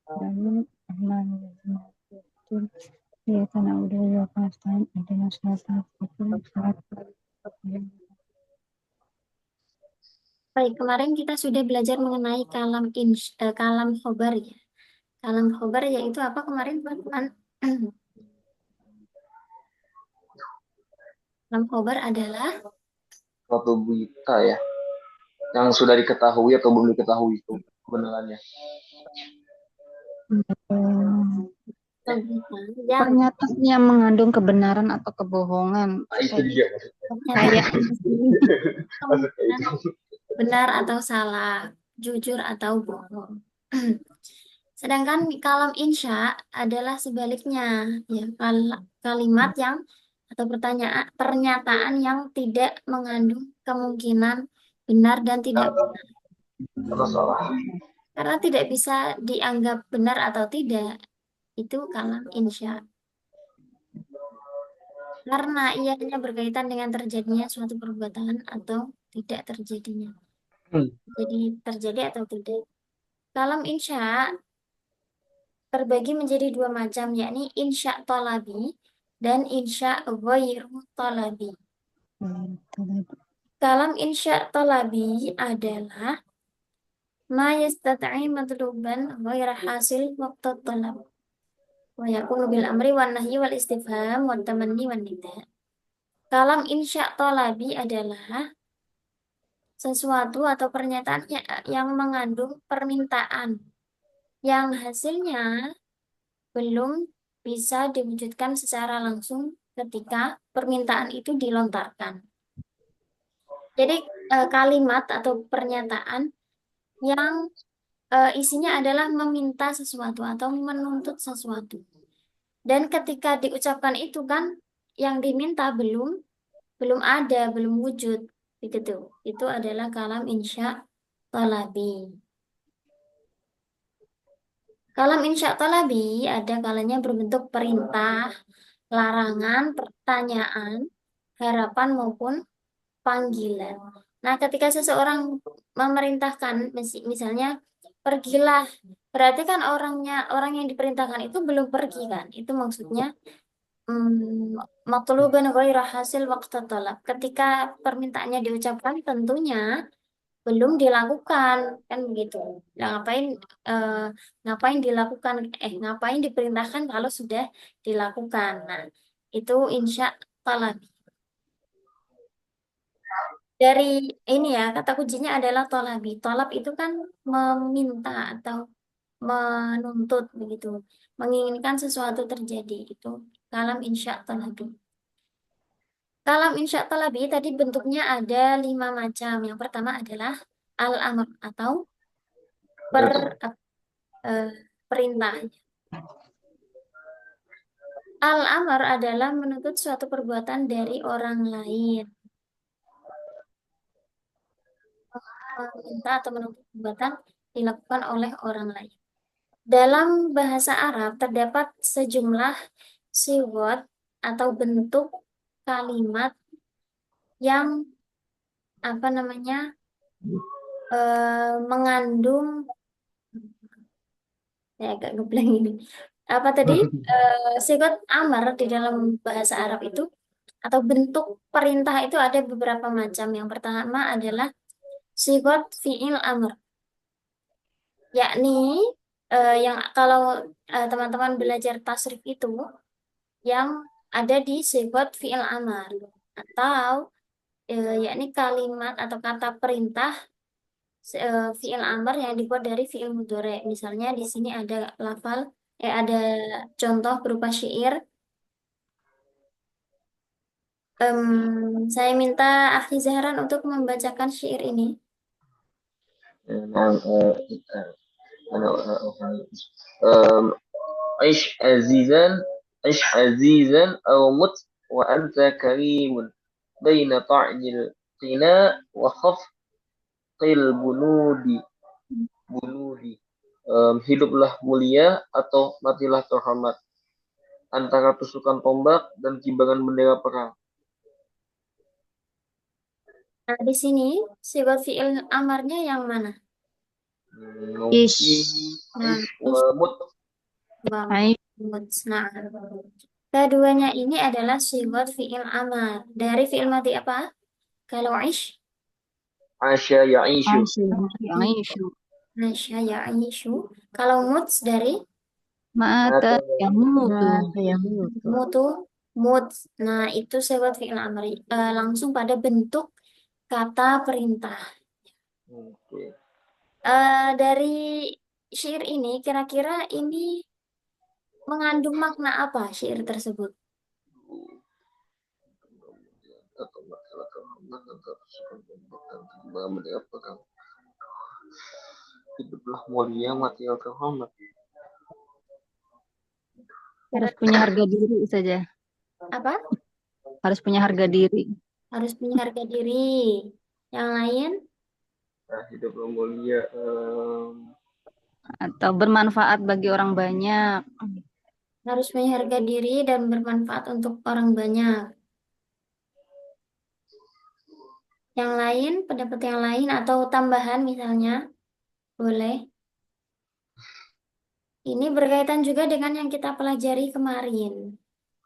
Dalam aman itu ya karena udah ya pasang ada masyarakat itu saat Baik, kemarin kita sudah belajar mengenai kalam khobar ya. Kalam khobar yaitu apa kemarin teman-teman? Kalam khobar adalah suatu berita ya yang sudah diketahui atau belum diketahui itu kebenarannya. Eh, berita yang pernyataan yang mengandung kebenaran atau kebohongan nah itu kayak dia maksudnya. kayak pernyataan di sini Maksudnya kemungkinan itu. benar atau salah, jujur atau bohong. Sedangkan kalam insya adalah sebaliknya, ya kalimat yang atau pernyataan yang tidak mengandung kemungkinan benar dan tidak benar. Atau salah. Karena tidak bisa dianggap benar atau tidak, itu kalam insya. Karena ia hanya berkaitan dengan terjadinya suatu perbuatan atau tidak terjadinya. Hmm. Jadi terjadi atau tidak. Kalam insya terbagi menjadi dua macam, yakni insya tolabi dan insya ghairu tolabi. Kalam insya tolabi adalah ma yastat'i matluban ghaira hasil waqta talab. Wa yakunu bil amri wan nahyi wal istifham wa tamanni wan nida. Kalam insya tolabi adalah sesuatu atau pernyataan yang mengandung permintaan yang hasilnya belum bisa diwujudkan secara langsung ketika permintaan itu dilontarkan. Jadi kalimat atau pernyataan yang isinya adalah meminta sesuatu atau menuntut sesuatu. Dan ketika diucapkan itu kan yang diminta belum ada, belum wujud, begitu. Itu adalah kalam insya talabi. Kalam insya talabi ada kalanya berbentuk perintah, larangan, pertanyaan, harapan maupun panggilan. Nah, ketika seseorang memerintahkan, misalnya pergilah, berarti kan orang yang diperintahkan itu belum pergi kan? Itu maksudnya matluban ghaira hasil waqta talab. Ketika permintaannya diucapkan, tentunya belum dilakukan kan begitu. Nah, eh, ngapain dilakukan? Ngapain diperintahkan kalau sudah dilakukan? Nah, itu insya talab. Dari ini ya, kata kuncinya adalah tolabi. Tolab itu kan meminta atau menuntut begitu, menginginkan sesuatu terjadi itu. Kalam insya tolabi. Kalam insya tolabi tadi bentuknya ada 5 macam. Yang pertama adalah al-amr atau per eh, perintah. Al-amr adalah menuntut suatu perbuatan dari orang lain. Meminta atau menuntut perbuatan dilakukan oleh orang lain. Dalam bahasa Arab terdapat sejumlah siwot atau bentuk kalimat yang apa namanya mengandung agak ngeblank ini. Apa tadi? Sigot amar di dalam bahasa Arab itu atau bentuk perintah itu ada beberapa macam. Yang pertama adalah sigot fi'il amr, yakni yang kalau teman-teman belajar tasrif itu yang ada di sigot fi'il amar atau yakni kalimat atau kata perintah fi'il amar yang dibuat dari fi'il mudhari. Misalnya di sini ada ada contoh berupa syair. Saya minta Akhi Zahran untuk membacakan syair ini. Nah, أنا عش عزيزا عش عزيزا أو مت وأنت كريم بين طعن القناء وخفق البنود bunudi. Hiduplah mulia atau matilah terhormat antara tusukan tombak dan kibaran bendera perang. Nah, di sini sifat fi'il amarnya yang mana? Mungkin ish Nah, Aish mut. banget. Nah, keduanya ini adalah sigot fi'il amar. Dari fi'il mati apa? Kalau ish, Asya ya'ishu. Aisyu, Aisyu. nasya ya aisyu. Kalau muts dari Mata Mata yang mutu. Mata yang mutu. mutu, muts. Nah, itu sigot fi'il amar. Langsung pada bentuk kata perintah. Oke. Dari syair ini, kira-kira ini mengandung makna apa syair tersebut? Atau masalah keamanan atau sukan dan apa kan? Hiduplah mulia mati terhormat. Harus punya harga diri saja. Apa? Harus punya harga diri. Harus punya harga diri. Yang lain, Nah, hiduplah mulia Atau bermanfaat bagi orang banyak. harus punya harga diri dan bermanfaat untuk orang banyak. Yang lain, pendapat yang lain atau tambahan misalnya, boleh. Ini berkaitan juga dengan yang kita pelajari kemarin,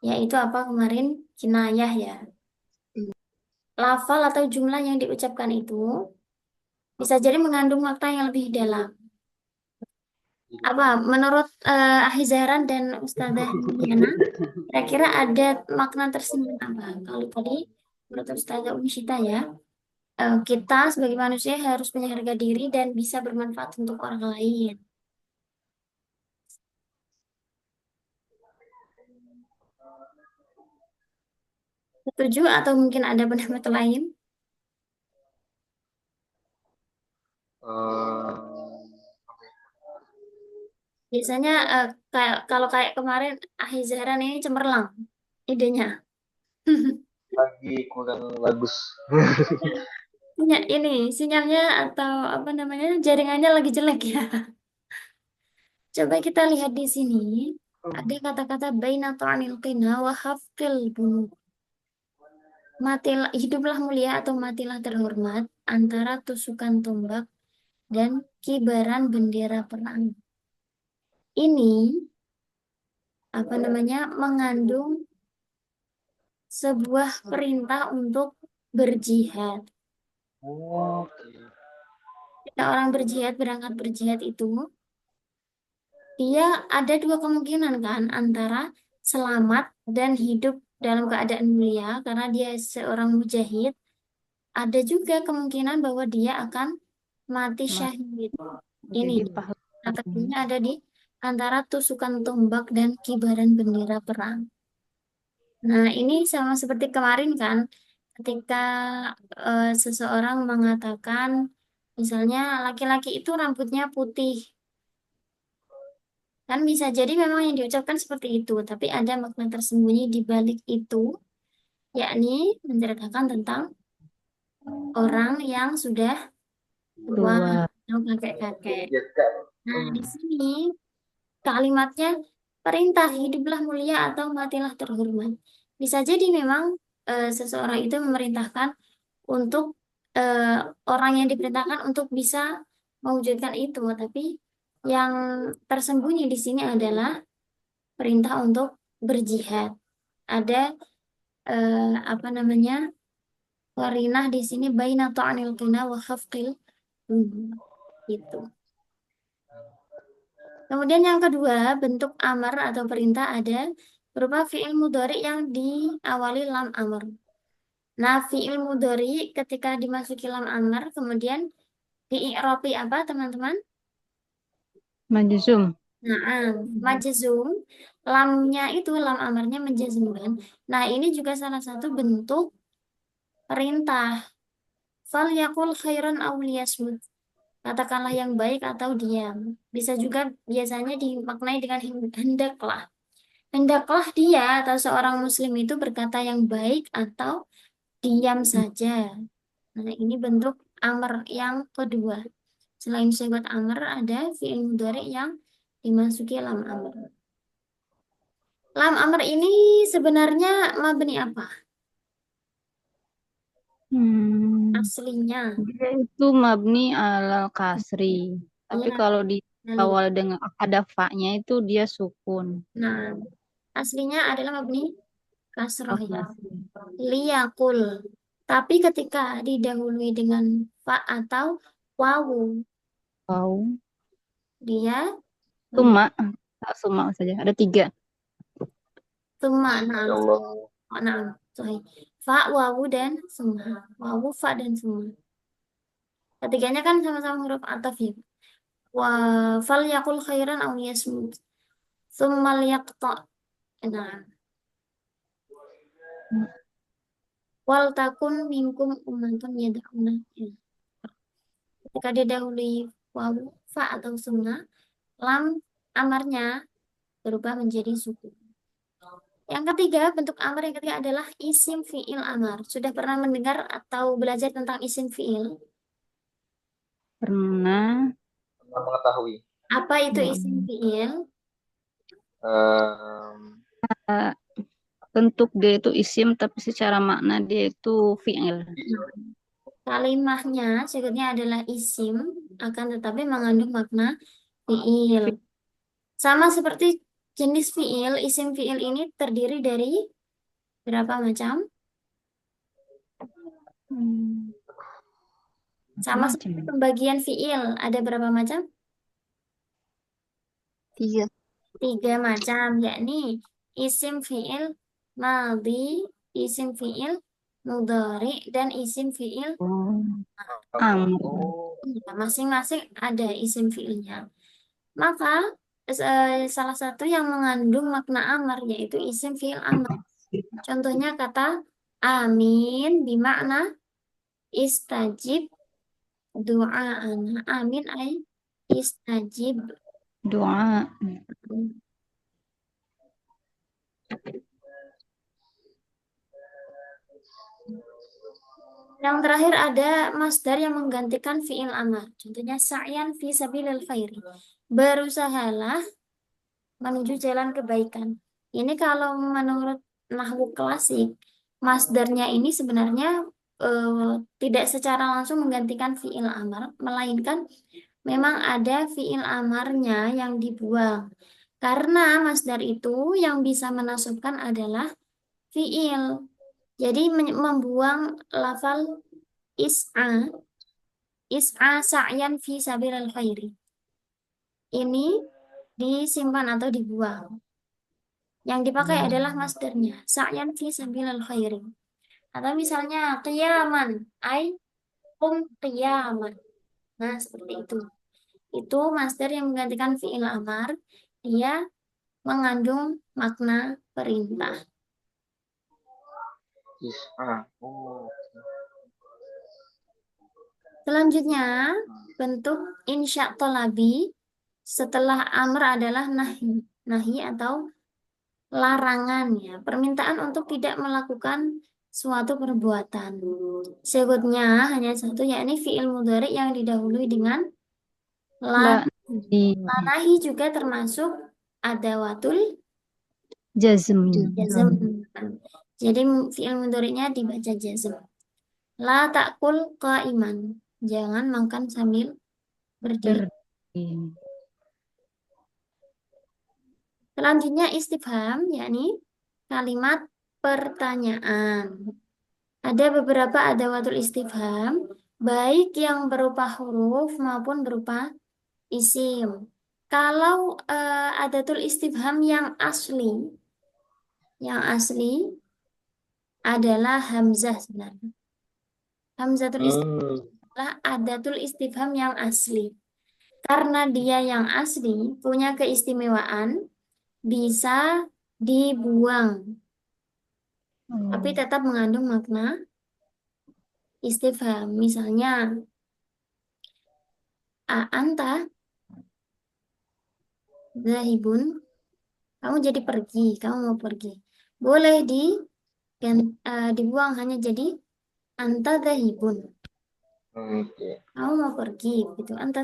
yaitu apa kemarin? Kinayah ya. Lafal atau jumlah yang diucapkan itu bisa jadi mengandung makna yang lebih dalam. Apa menurut Ahi Zahran dan Ustazah Diana, kira-kira ada makna tersembunyi apa? Kalau tadi menurut Ustazah Umi Syita ya, kita sebagai manusia harus punya harga diri dan bisa bermanfaat untuk orang lain. Setuju atau mungkin ada pendapat lain? Biasanya kalau kayak kemarin Ahi Zahran ini cemerlang idenya. lagi kurang bagus. Ini sinyalnya atau apa namanya jaringannya lagi jelek ya. Coba kita lihat di sini. Ada kata-kata baina ta'anil qina wa hafqil bunub. Matilah, hiduplah mulia atau matilah terhormat antara tusukan tombak dan kibaran bendera perang. Ini apa namanya mengandung sebuah perintah untuk berjihad. Oke. Ketika orang berjihad, berangkat berjihad itu, dia ada dua kemungkinan kan, antara selamat dan hidup dalam keadaan mulia karena dia seorang mujahid. Ada juga kemungkinan bahwa dia akan mati syahid. Ini Jadi pahlawan. kategorinya ada di antara tusukan tombak dan kibaran bendera perang. Nah, ini sama seperti kemarin kan, ketika seseorang mengatakan, misalnya laki-laki itu rambutnya putih. Kan bisa jadi memang yang diucapkan seperti itu, tapi ada makna tersembunyi di balik itu, yakni menceritakan tentang orang yang sudah tua Tua. atau kakek-kakek. Ya kan. Nah, di sini kalimatnya perintah hiduplah mulia atau matilah terhormat. Bisa jadi memang seseorang itu memerintahkan untuk eh, orang yang diperintahkan untuk bisa mewujudkan itu, tapi yang tersembunyi di sini adalah perintah untuk berjihad. Ada apa namanya? Qarinah di sini baina ta'anil qina wa khafqil gitu. Kemudian yang kedua, bentuk amar atau perintah ada berupa fi'il mudhari yang diawali lam amr. Nah, fi'il mudhari ketika dimasuki lam amr kemudian di-i'rabi apa, teman-teman? Majzum. Nah, majzum, lamnya itu lam amarnya menjazmkan. Nah, ini juga salah satu bentuk perintah. Fal yakul khairan aw liyasmut. Katakanlah yang baik atau diam. Bisa juga biasanya dimaknai dengan hendaklah. Hendaklah dia atau seorang muslim itu berkata yang baik atau diam saja. Nah, ini bentuk amr yang kedua. Selain sifat amr ada fi'il mudhari yang dimasuki lam amr. Lam amr ini sebenarnya mabni apa? Hmm. Aslinya. Dia itu mabni alal kasri. Tapi Ya. kalau di Lalu, awal dengan ada fa-nya itu dia sukun. nah, aslinya adalah mabni kasroh ya. Oke. Liyakul. Tapi ketika didahului dengan fa atau wawu, Wow. dia Suma. Suma saja. Ada 3. summa. Ya Nah, Allah. nah, sorry. Fa, wawu, dan summa. Wawu, fa, dan summa. Ketiganya kan sama-sama huruf ataf ya. Wa fal yakul khairan aw liyasmut. Summa liyaqta. Nah, wal takun minkum ummatun yad'una. Ya. Ketika didahului wawu, fa atau summa, lam amarnya berubah menjadi sukun. Yang ketiga, bentuk amar yang ketiga adalah isim fi'il amar. Sudah pernah mendengar atau belajar tentang isim fi'il? Pernah. Pernah mengetahui. Apa itu isim Hmm. fi'il? Em, Eh, bentuk dia itu isim, tapi secara makna dia itu fi'il. Kalimahnya sebetulnya adalah isim, akan tetapi mengandung makna fi'il. Sama seperti jenis fi'il, isim fi'il ini terdiri dari berapa macam? Hmm. Sama Macam-macam. seperti pembagian fi'il, ada berapa macam? 3. 3 macam, yakni isim fi'il madhi, isim fi'il mudhari, dan isim fi'il. Oh. Amr. Ya, masing-masing ada isim fi'ilnya. Maka salah satu yang mengandung makna amar yaitu isim fi'il amar. Contohnya kata amin bimakna istajib du'aana. Amin ay istajib. Doa. Yang terakhir ada masdar yang menggantikan fi'il amar. Contohnya sa'yan fi sabilil khairi. Berusahalah menuju jalan kebaikan. Ini kalau menurut nahwu klasik, masdarnya ini sebenarnya tidak secara langsung menggantikan fi'il amar, melainkan memang ada fi'il amarnya yang dibuang. Karena masdar itu yang bisa menasabkan adalah fi'il. Jadi membuang lafal is'a, is'a sa'yan fi sabilil khairi. Ini disimpan atau dibuang. Yang dipakai adalah masdarnya, sa'yan fi sabilil khairi. Atau misalnya qiyaman, ay qum qiyaman. Nah, seperti itu. Itu masdar yang menggantikan fi'il amar, dia mengandung makna perintah. Oh. Selanjutnya, bentuk insya tolabi setelah amr adalah nahi. Nahi atau larangan ya, permintaan untuk tidak melakukan suatu perbuatan. Sebutnya hanya satu, yakni fi'il mudhari yang didahului dengan la. La di Nahi juga termasuk adawatul jazm. jazm. Jadi fi'il mudhari'nya dibaca jazm. La ta'kul qa'iman. Jangan makan sambil berdiri. Berdiri. Selanjutnya istifham, yakni kalimat pertanyaan. Ada beberapa adawatul istifham, baik yang berupa huruf maupun berupa isim. Kalau adatul istifham yang asli adalah hamzah sebenarnya. Hamzatul istifham adalah adatul istifham yang asli. Karena dia yang asli punya keistimewaan, bisa dibuang, tapi tetap mengandung makna istifham. Misalnya, anta zahibun, kamu jadi pergi, kamu mau pergi. Boleh dibuang hanya jadi anta zahibun. Kamu mau pergi gitu. Anta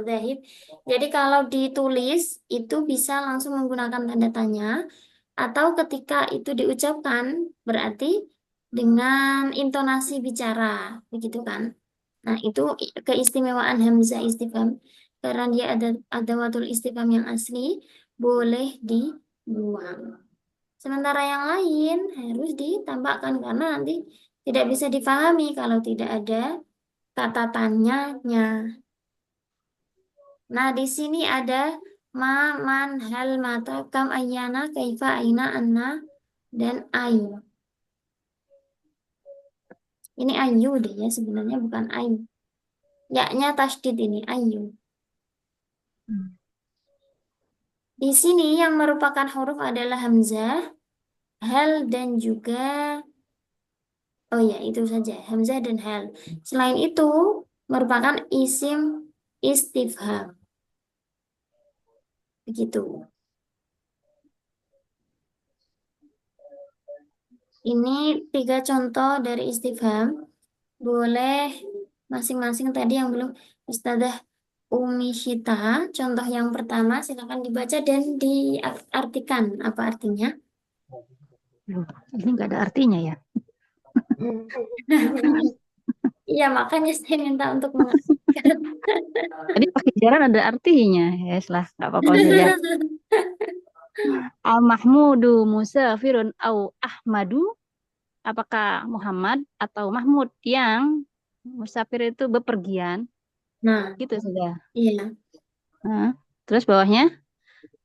zahib. Jadi kalau ditulis itu bisa langsung menggunakan tanda tanya, atau ketika itu diucapkan berarti dengan intonasi bicara, begitu kan? Nah, itu keistimewaan hamzah istifham. karena dia ada adawatul istifham yang asli, boleh dibuang. Sementara yang lain harus ditambahkan karena nanti tidak bisa difahami kalau tidak ada kata tanyanya. Nah, di sini ada ma, man, hal, mata, kam, ayyana, kaifa, aina, anna, dan ayu. Ini ayu deh ya, sebenarnya bukan ayu. Ya-nya tasdid ini, ayu. Di sini yang merupakan huruf adalah hamzah, hal, dan juga, oh ya itu saja, hamzah dan hal. Selain itu, merupakan isim istifham. Begitu. Ini 3 contoh dari istifham. Boleh masing-masing tadi yang belum Ustazah Umi Syita. Contoh yang pertama silakan dibaca dan diartikan apa artinya. Loh, ini nggak ada artinya ya. Iya, makanya saya minta untuk mengartikan. Tadi pakai jaran ada artinya. Ya, lah, nggak apa-apa saja. Al-Mahmudu musafirun au Ahmadu. Apakah Muhammad atau Mahmud yang musafir itu bepergian? Nah, Gitu saja. iya. Nah, terus bawahnya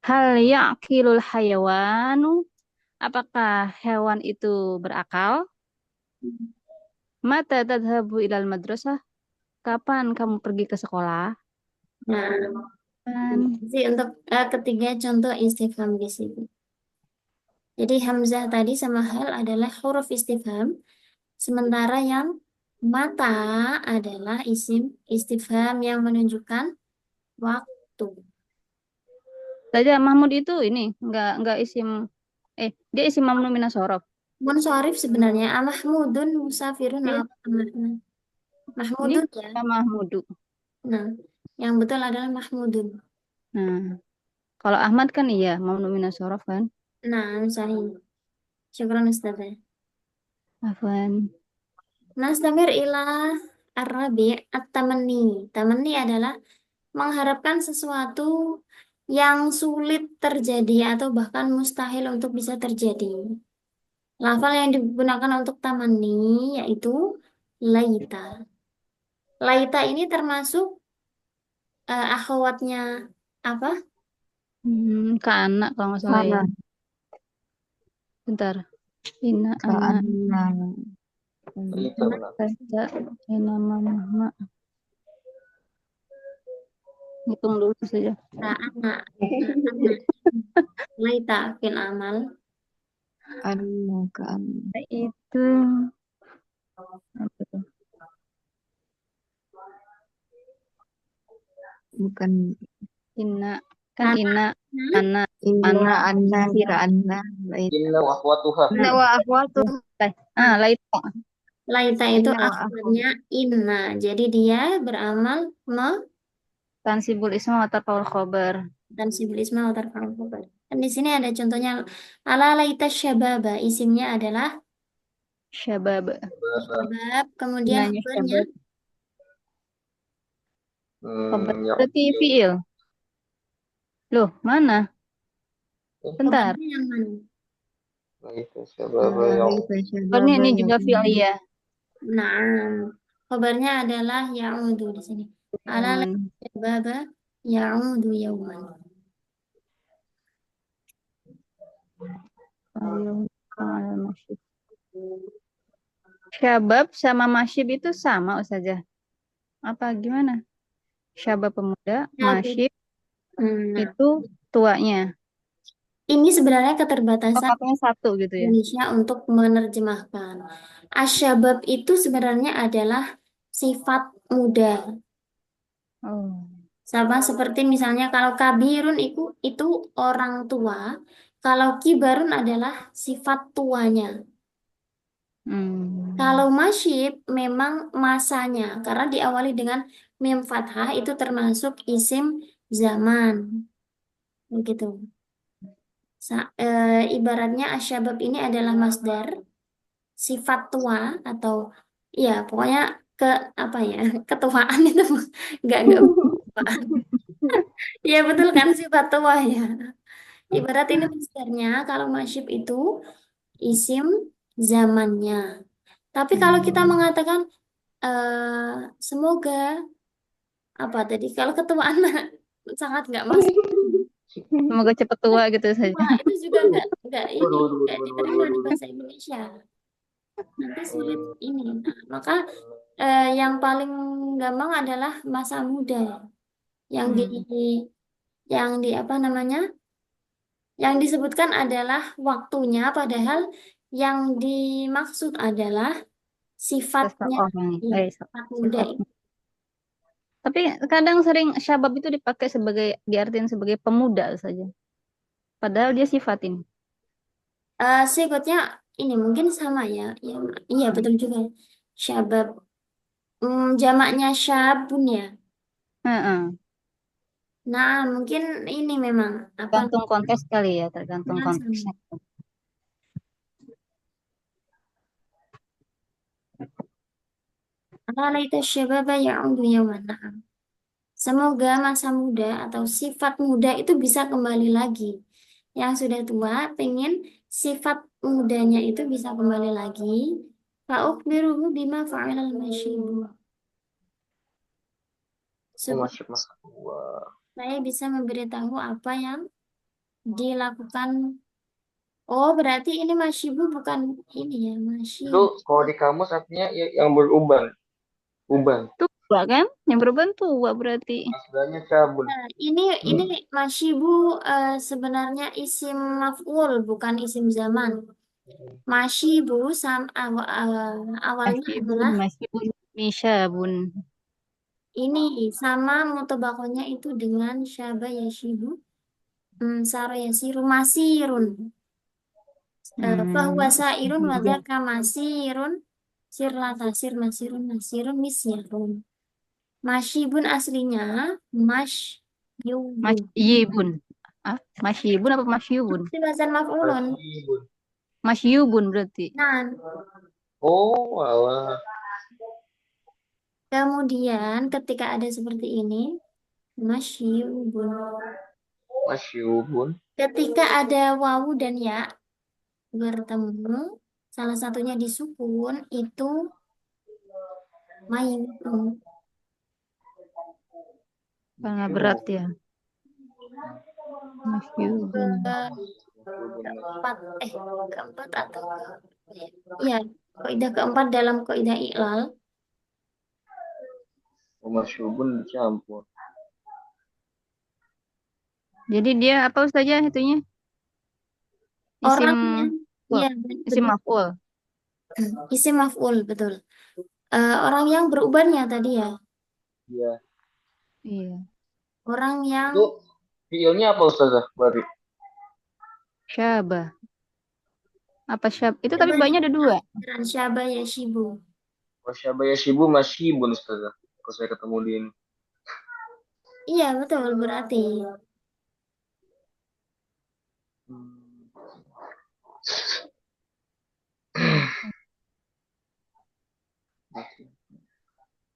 hal yaqilul hayawanu. Apakah hewan itu berakal? Mata tadhabu ilal madrasah? Kapan kamu pergi ke sekolah? Nah, Kan. jadi untuk ketiga contoh istifham di sini. Jadi hamzah tadi sama hal adalah huruf istifham, sementara yang mata adalah isim istifham yang menunjukkan waktu. Saja Mahmud itu ini enggak isim dia isim mamnu minas horof. Munsharif sebenarnya Mahmudun musafirun Dia apa teman-teman? ini Mahmudun ya. sama Mahmudu. Nah, yang betul adalah Mahmudun. Nah, kalau Ahmad kan iya mamnu minas horof kan. Nah, sahih. Syukran Ustaz. Afwan. Nastamir ila ar-rabi' at-tamanni. Tamanni adalah mengharapkan sesuatu yang sulit terjadi atau bahkan mustahil untuk bisa terjadi. Lafal yang digunakan untuk tamanni yaitu laita. Laita ini termasuk akhwatnya apa? Ke anak kalau nggak salah ya. Kana Bentar. Ina anak ka'anna Kita benar. saja ina mama. Hitung dulu saja. Anak. Laita fil amal. anna ka'anna Itu apa tuh? bukan Ina kan ina anak inna anna Iya. ka'anna laita Inna wa akhwatuha. inna wa akhwatu Laita. Laita itu Inna wa akhwatnya inna. Jadi dia beramal Tansibul isma wa tarfaul khobar. dan sibilisme atau tarfa'ul khabar. Dan di sini ada contohnya ala laita syababa. Isimnya adalah Syabab. syabab. Kemudian Nanya khabarnya syabab. Khobar Ya. berarti fiil. Loh, mana? Bentar. khabarnya yang mana? Itu siapa yang Ini juga fiil ya. Nah, khabarnya adalah ya'udu di sini. Ala laita syababa ya'udu yawman. Syabab sama masyib itu sama saja. Apa gimana? Syabab pemuda, masyib Nah, itu tuanya. ini sebenarnya Oh, keterbatasan katanya satu gitu ya. Indonesia untuk menerjemahkan. Asyabab itu sebenarnya adalah sifat muda. Oh. Sama seperti misalnya kalau kabirun itu orang tua, kalau kibarun adalah sifat tuanya. Kalau masyib memang masanya, karena diawali dengan mim fathah itu termasuk isim zaman. Begitu. Ibaratnya asyabab ini adalah masdar sifat tua atau ya pokoknya ke apa ya ketuaan itu nggak ketuaan. Iya betul kan sifat tua ya. Ibarat ini masdarnya kalau masyib itu isim zamannya. Tapi kalau kita mengatakan semoga apa tadi kalau ketuaan sangat nggak masuk. Semoga cepat tua gitu saja. Wah, itu juga nggak ini Waduh, waduh, nggak waduh, waduh, diterima waduh, di waduh. bahasa Indonesia. Nanti sulit Eh, ini. Nah, maka yang paling gampang adalah masa muda yang di Hmm. apa namanya? Yang disebutkan adalah waktunya, padahal yang dimaksud adalah sifatnya. Seseorang. Iya, sifat muda Sifat. itu. Tapi kadang sering syabab itu dipakai sebagai diartikan sebagai pemuda saja. Padahal dia sifat ini. Sifatnya ini mungkin sama ya. Iya betul juga. Syabab. Jamaknya syabun ya. Heeh. Nah, mungkin ini memang apa Tergantung konteks kali ya, tergantung namanya sama. konteksnya. Alaita syababa ya'udu yawman. Na'am. Semoga masa muda atau sifat muda itu bisa kembali lagi. Yang sudah tua pengen sifat mudanya itu bisa kembali lagi. Fa'ukhbiruhu bima fa'ilal masyibu. oh, Supaya masih masa tua. saya bisa memberitahu apa yang dilakukan. Oh, berarti ini masyibu bukan ini ya, Itu masyib. kalau di kamus artinya yang beruban, uban. Tua kan? Yang berubah tua berarti. Masdarnya cabun. Nah, ini masyibu sebenarnya isim maf'ul bukan isim zaman. Masyibu awalnya Masyibun, adalah masyibun, misyabun. ini sama mutobakonya itu dengan syaba yashibu, saro yasiru masirun. Fahuwa sairun Iya. wadaka masirun sirlatasir masirun masirun misyarun. Masyibun aslinya masyubun. Masyibun. Ah, masyibun apa masyubun? Itu bahasan maf'ulun. Masibun. Masyubun berarti. Nah, Oh, alah. kemudian ketika ada seperti ini, masyubun. Masyubun. Ketika ada wawu dan ya bertemu, salah satunya disukun, itu mayun. Karena berat ya. Masyubun. Keempat, keempat atau ya, kaidah keempat dalam kaidah iklal, Oh, masyubun dicampur. Jadi dia apa saja itunya? Isim orangnya, maf'ul. ya Isim betul, maf'ul. isim maf'ul betul. Orang yang berubannya tadi ya, Iya. Iya. orang yang Itu fiilnya apa Ustazah? Berarti. Syabah. Apa syab? Itu tapi coba banyak ada dua. dengan syaba yashibu. Wasyabaya shibu masyibun Ustazah. Kalau saya ketemu di ini. Iya betul berarti. Hmm.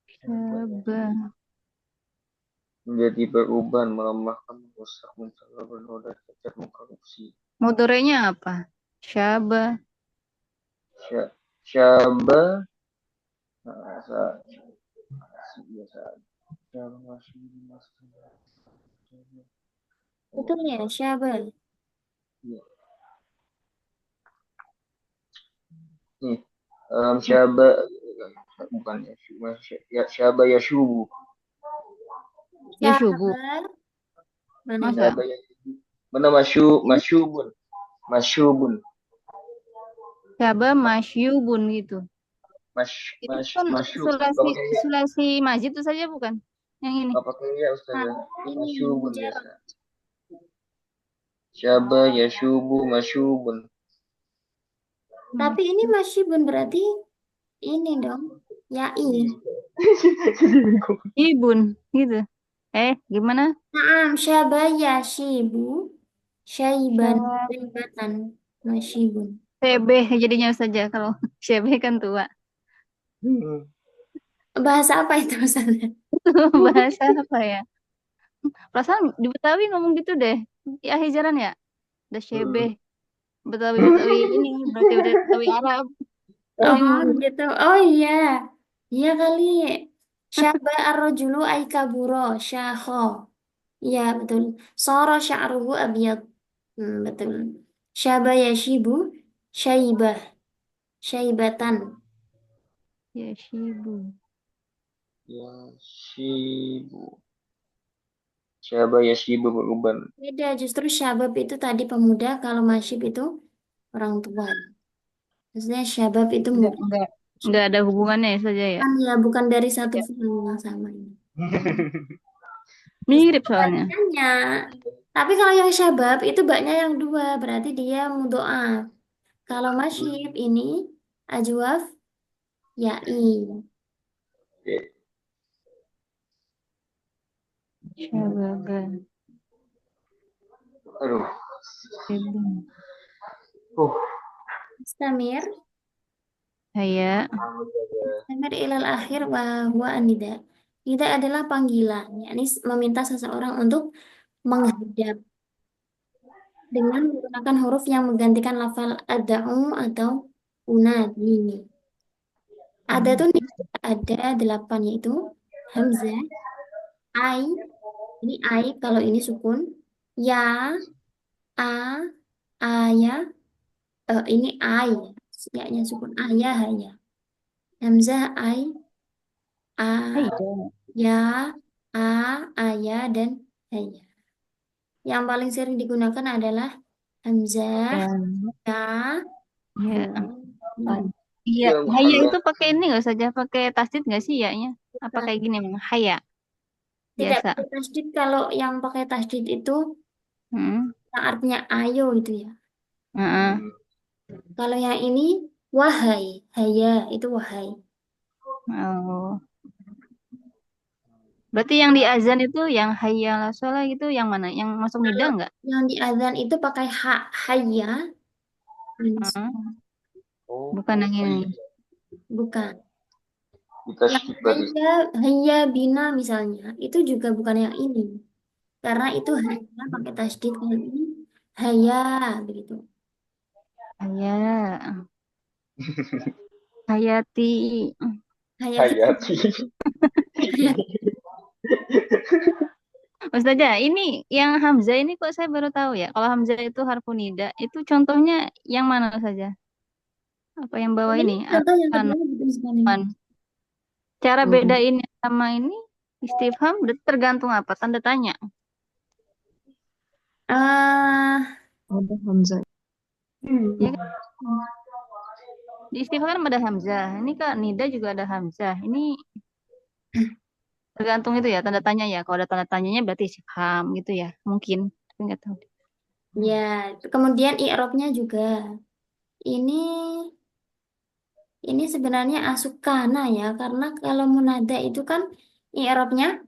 Syabah. Menjadi beruban, melemahkan, merusak, mencela, bernoda, cacat, mengkorupsi. Mudorenya apa? Syabah. Syaba, biasa, biasa. Betul ya syaba. Nih, syaba, bukan ya, syaba ya syubu. Ya syubu. Syaba. Mana ini? Masa? Syaba ya syubu. Mana masyubun. Masyubun. Syabah masyubun gitu. Itu kan Masyub. sulasi Gak pakai ya. sulasi majid itu saja bukan? Yang ini. Gak pakai ya Nah, Ustazah. ini Masyubun mujarab. biasa. Syaba ya syubu masyubun. Tapi ini masyibun berarti ini dong. Yai. Ibun gitu. Gimana? Naam syaba yashibu syaiban Syab syaibatan masyibun. CB jadinya saja kalau CB kan tua. Hmm. Bahasa apa itu Ustazah? Bahasa apa ya? Perasaan di Betawi ngomong gitu deh. Di akhir jalan ya. Ada Hmm. syebeh. Betawi-Betawi ini berarti Betawi Arab. Pasti Oh ngomong gitu. gitu. Oh iya. Iya kali. Syaba ar-rajulu ay kaburo syakho. Iya betul. Soro sya'ruhu abyad. Betul. Syaba yashibu syaibah. Syaibatan. Ya Shibu. Yashibu. Siapa Yashibu beruban. Beda, justru syabab itu tadi pemuda, kalau masyib itu orang tua. Maksudnya syabab itu Enggak, muda. enggak. Enggak ada hubungannya ya saja ya. Kan ya bukan dari satu Ya. film yang sama ini. Mirip soalnya. Makanya. Tapi kalau yang syabab itu baknya yang dua, berarti dia mudoaf. Kalau masyib ini ajwaf yai. Oke. Syababa. Aduh. Shibu. Uh. Istamir, Haya. istamir ilal akhir wa huwa anida. Nida adalah panggilan, yakni meminta seseorang untuk menghadap dengan menggunakan huruf yang menggantikan lafal ada'u atau unadi. Ada tuh nih, ada 8 yaitu hamzah, ai, ini ai kalau ini sukun, ya, a, aya, ini ai, ya-nya sukun, aya, haya. Hamzah, ai, a, Haya. ya, a, aya, dan haya. Yang paling sering digunakan adalah hamzah, Ya. ya, Ya. hmm, Iya, Ya haya Muhammad. itu pakai ini nggak saja pakai tasdid nggak sih ya-nya? Apa kayak gini memang haya tidak biasa. pakai tasdid. Kalau yang pakai tasdid itu Hmm. yang artinya ayo itu ya. Heeh. Hmm. Kalau yang ini wahai, haya itu wahai. Oh. Berarti yang di azan itu yang hayya ala sholah itu yang mana? Yang masuk nida Kalau nggak? yang di azan itu pakai haya, Heeh. Oh. Bukan yang Oh ini. iya. bukan. Kita Yang skip berarti. haya bina misalnya itu juga bukan yang ini. Karena itu hanya pakai tasdid. Kalau ini haya begitu. Hayya. Hayati. Haya, Hayati. haya. Ustazah, ini yang Hamzah ini kok saya baru tahu ya. Kalau Hamzah itu harfu nida, itu contohnya yang mana saja? Apa yang bawah Ini ini? contoh yang Anu, kedua betul sekali. cara Hmm. bedainnya sama ini istifham berarti tergantung apa? Tanda tanya. Ah, Ada Hamzah. Ya kan? Di istifham kan ada hamzah. Ini Kak nida juga ada hamzah. Ini tergantung itu ya tanda tanya ya. Kalau ada tanda tanyanya berarti istifham gitu ya. Mungkin. Tapi nggak tahu. ya, kemudian i'rabnya juga. Ini sebenarnya asukana ya, karena kalau munada itu kan i'rabnya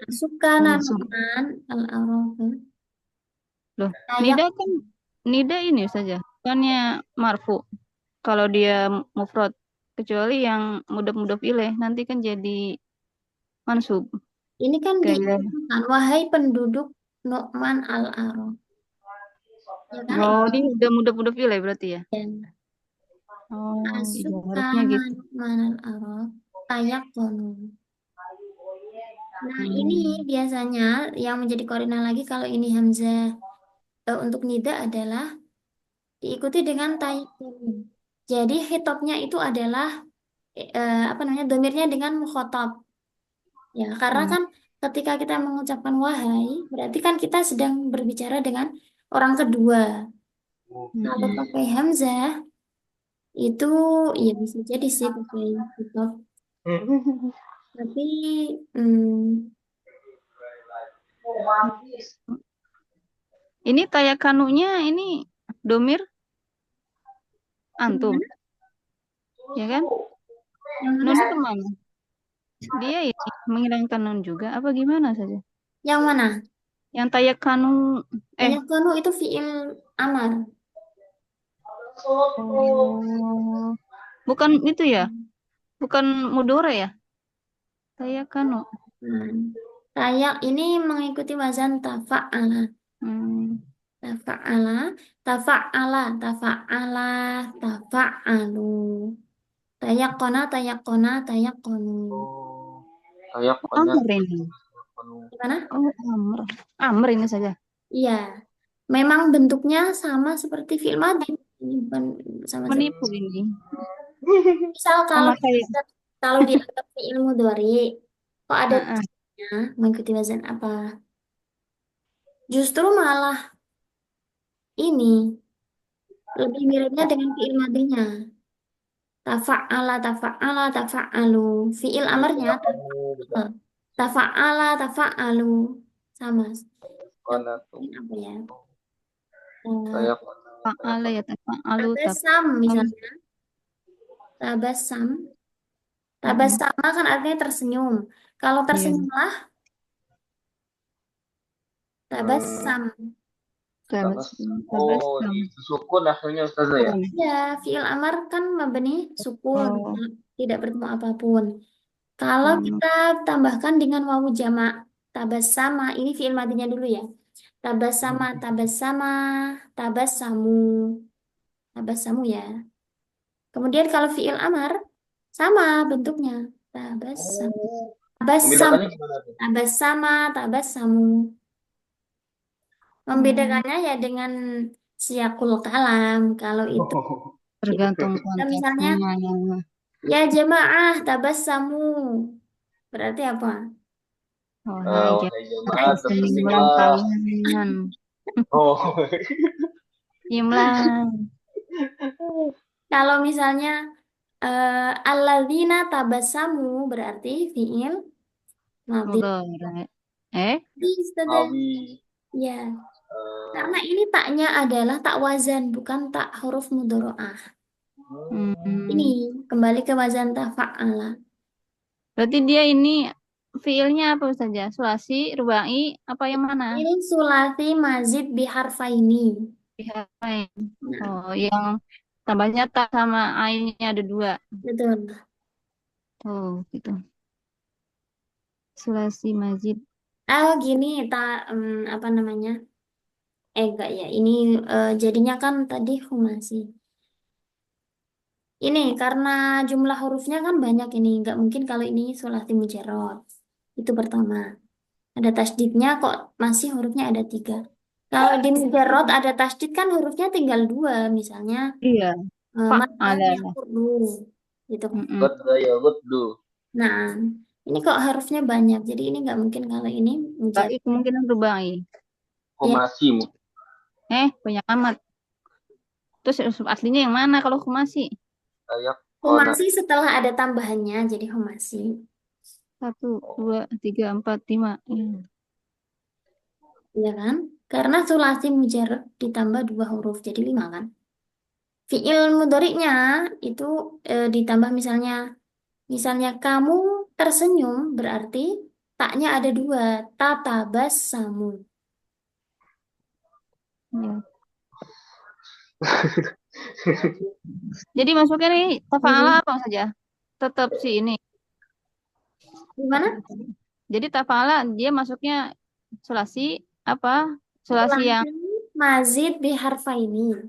asukana Mansub. Nu'man al-Arabu. Loh, Kayak nida kan nida ini saja. Bukannya marfu. Kalau dia mufrad. Kecuali yang mudhaf ilaih nanti kan jadi mansub. ini kan Kayak dikatakan wahai penduduk Nu'man al-Arabu. Ya kan oh, itu ini udah mudhaf ilaih berarti ya. kan. Oh, ibaratnya Asukana gitu. Nu'man al-Arabu kayak kono. Nah, ini Hmm. biasanya yang menjadi korina lagi kalau ini hamzah untuk nida adalah diikuti dengan tayyib. Jadi hitopnya itu adalah apa namanya domirnya dengan mukhotob. Ya, karena Oh. kan ketika kita mengucapkan wahai, berarti kan kita sedang berbicara dengan orang kedua. Kalau Mm-mm. pakai hamzah itu ya bisa jadi sih pakai hitop. Tapi hmm, Ini tayakanunya ini domir antum, gimana? ya kan? Yang mana? Nun kemana? Dia ini menghilangkan nun juga. Apa gimana saja? Yang mana? Yang tayakanu, eh, Tayakanu itu fiil amar. oh, bukan itu ya? Bukan mudore ya? Tayakanu. Tayak ini mengikuti wazan tafa'ala. Tafa'ala, tafa'ala, tafa'ala, tafa'alu. Tayakona, tayakona, tayakonu. Oh, kayak kona Amr ini. Gimana? Oh, amr. Amr ini saja. Iya, memang bentuknya sama seperti fi'il madhi. Ini bukan sama seperti. Menipu ini. Misal kalau Sama kayak. kalau dianggap fi'il mudhari, kok ada Ah, ah. tasnya mengikuti wazan apa? Justru malah ini lebih miripnya dengan fi'il madhinya. Tafa'ala, tafa'ala, tafa'alu. Fi'il amarnya tafa'al. Tafa'ala, tafa'alu. Sama. kona tuh Ini apa ya? kayak Fa'ala ya tafa'alu Tabasam misalnya. Tabasam. Tabasama kan artinya tersenyum. Kalau tersenyumlah tabasam. oh disukun akhirnya Ustazah ya. Ya, fi'il amar kan mabni sukun, tidak bertemu apapun. Kalau kita tambahkan dengan wawu jamak tabassama, ini fi'il madinya dulu ya. Tabassama, tabassama, tabassamu. Tabassamu ya. Kemudian kalau fi'il amar sama bentuknya. Tabassam. Tabassam. Membedakannya gimana tuh? Tabassama, tabassamu. Membedakannya ya dengan siakul kalam. Kalau itu tergantung misalnya konteksnya. ya jamaah tabassamu. Berarti apa? Oh, Wahai jemaah senyumlah tersenyumlah. kalian. Oh, Senyumlah. Kalau misalnya alladzina tabassamu berarti fi'il madhi. Mudhari. Sudah. awi. Ya. Karena ini taknya adalah tak wazan, bukan tak huruf mudhoro'ah. Ini kembali ke wazan tafa'ala. Berarti dia ini fiilnya apa saja? Sulasi, rubai, apa yang mana? Ini sulasi mazid biharfaini. Bihafain. Oh, yang tambahnya tak sama ainnya ada 2. Betul. Oh, gitu. Sulasi mazid. Oh gini, apa namanya? Enggak ya. Ini jadinya kan tadi humasi. Ini karena jumlah hurufnya kan banyak ini. Nggak mungkin kalau ini sulasi mujarrad. Itu pertama. Ada tasdidnya kok masih hurufnya ada 3. Kalau di mujarrad ada tasdid kan hurufnya tinggal 2. Misalnya Iya. Madani yakurdu. Gitu. Gudda ya guddu. Nah, ini kok harusnya banyak. Jadi ini nggak mungkin kalau ini mujarrad. Rubai kemungkinan rubai. Humasi. Banyak amat. Terus aslinya yang mana kalau humasi? Kayak Humasi setelah ada tambahannya jadi humasi. 1, 2, 3, 4, 5. Iya kan? Karena sulasi mujarrad ditambah 2 huruf jadi 5 kan? Fi'il mudhari'nya itu ditambah misalnya kamu tersenyum berarti taknya ada 2, tatabassamu. Ya. Jadi masuknya nih tafa'ala apa saja? Tetap sih ini. Gimana? Jadi tafa'ala dia masuknya sulasi apa? Sulasi yang mazid biharfaini.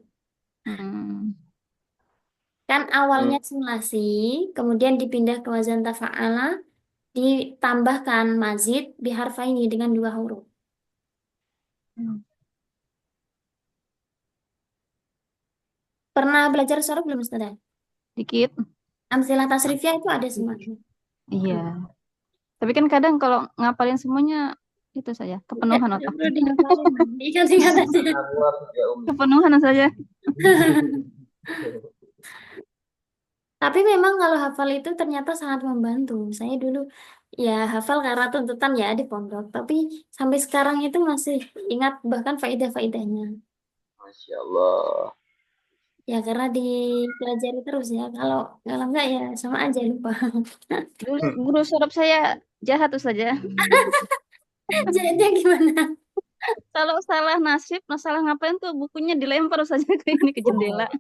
Kan awalnya sulasi, kemudian dipindah ke wazan tafa'ala, ditambahkan mazid biharfaini dengan 2 huruf. Pernah belajar sorof belum Ustazah? dikit. Amsilah tasrifiyah itu ada semuanya. Iya. Tapi kan kadang kalau ngapalin semuanya itu saja kepenuhan otak. Perlu dihafalin. Ingat-ingat aja. Kepenuhan saja. Tapi memang kalau hafal itu ternyata sangat membantu. Saya dulu ya hafal karena tuntutan ya di pondok. Tapi sampai sekarang itu masih ingat bahkan faedah-faedahnya. Masya Allah. Ya karena dipelajari terus ya. Kalau enggak ya sama aja lupa. Dulu guru sorop saya jahat tuh saja. Jadinya gimana? Kalau salah nasib, masalah ngapain tuh bukunya dilempar saja ke ini ke jendela.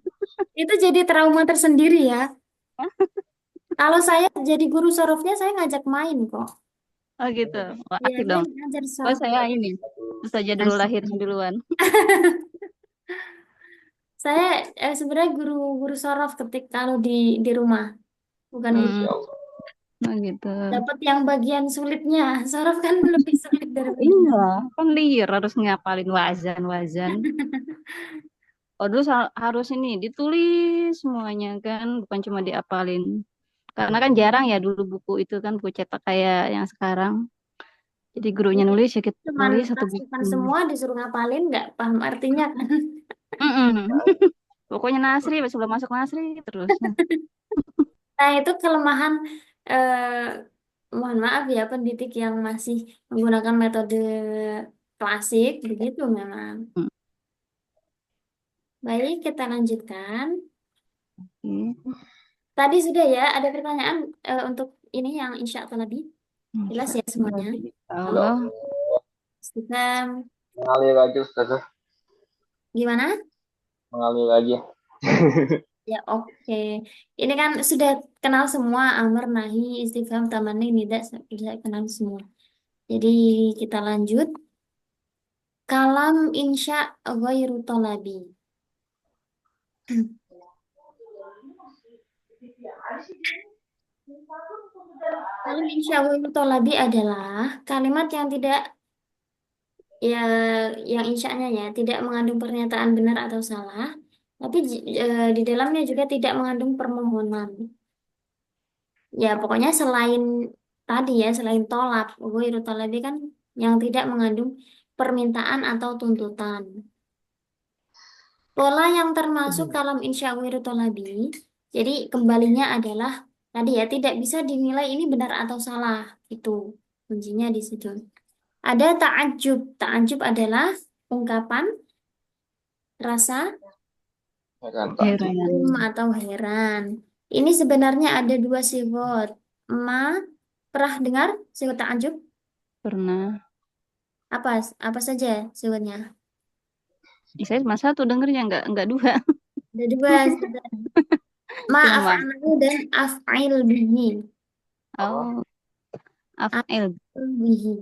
Itu jadi trauma tersendiri ya. Kalau saya jadi guru sorofnya, saya ngajak main kok. Oh gitu. Wah, Ya, asik saya dong. ngajar Oh sorof. saya ini. Saja dulu Asik. lahir duluan. Saya sebenarnya guru sorof ketik kalau di rumah, bukan Hmm, Masya Allah. oh gitu. dapat yang bagian sulitnya. Sorof kan lebih sulit daripada Iya, kan liar harus ngapalin wazan. Oh dulu harus ini ditulis semuanya kan, bukan cuma diapalin. Karena kan jarang ya dulu buku itu kan buku cetak kayak yang sekarang. Jadi gurunya Jadi nulis ya kita cuman tulis satu pasukan buku. semua disuruh ngapalin, nggak paham artinya kan. Mm-mm. Pokoknya Nasri, sebelum masuk Nasri terus. Nah, itu kelemahan mohon maaf ya pendidik yang masih menggunakan metode klasik begitu memang. Hmm. Baik, kita lanjutkan. Oke. Tadi sudah ya, ada pertanyaan untuk ini yang insya Allah tadi. Jelas ya semuanya. Ya Allah. Allah. Istifham. Mengalir aja Ustazah. Gimana? Mengalir aja. Ya, oke. Ini kan sudah kenal semua amar, nahi, istifham, tamanni, nida, sudah kenal semua. Jadi kita lanjut. Kalam insya ghairu talabi. Kalam insya ghairu talabi adalah kalimat yang tidak ya yang insyanya ya tidak mengandung pernyataan benar atau salah, tapi di dalamnya juga tidak mengandung permohonan. Ya, pokoknya selain tadi ya, selain tolak, ghairu talabi kan yang tidak mengandung permintaan atau tuntutan. Pola yang termasuk kalam insya ghairu talabi, jadi kembalinya adalah tadi ya, tidak bisa dinilai ini benar atau salah. Itu kuncinya di situ. Ada ta'ajub. Ta'ajub adalah ungkapan rasa Heran takjub. Heran. atau heran. Ini sebenarnya ada dua sigot. Ma, pernah dengar sigot ta'ajub? Pernah. Apa apa saja siwetnya? Saya cuma satu dengernya enggak dua. Ada dua sebenarnya. Ma Cuma af'alahu dan af'il bihi. Apa? oh af'il. Af'il bihi.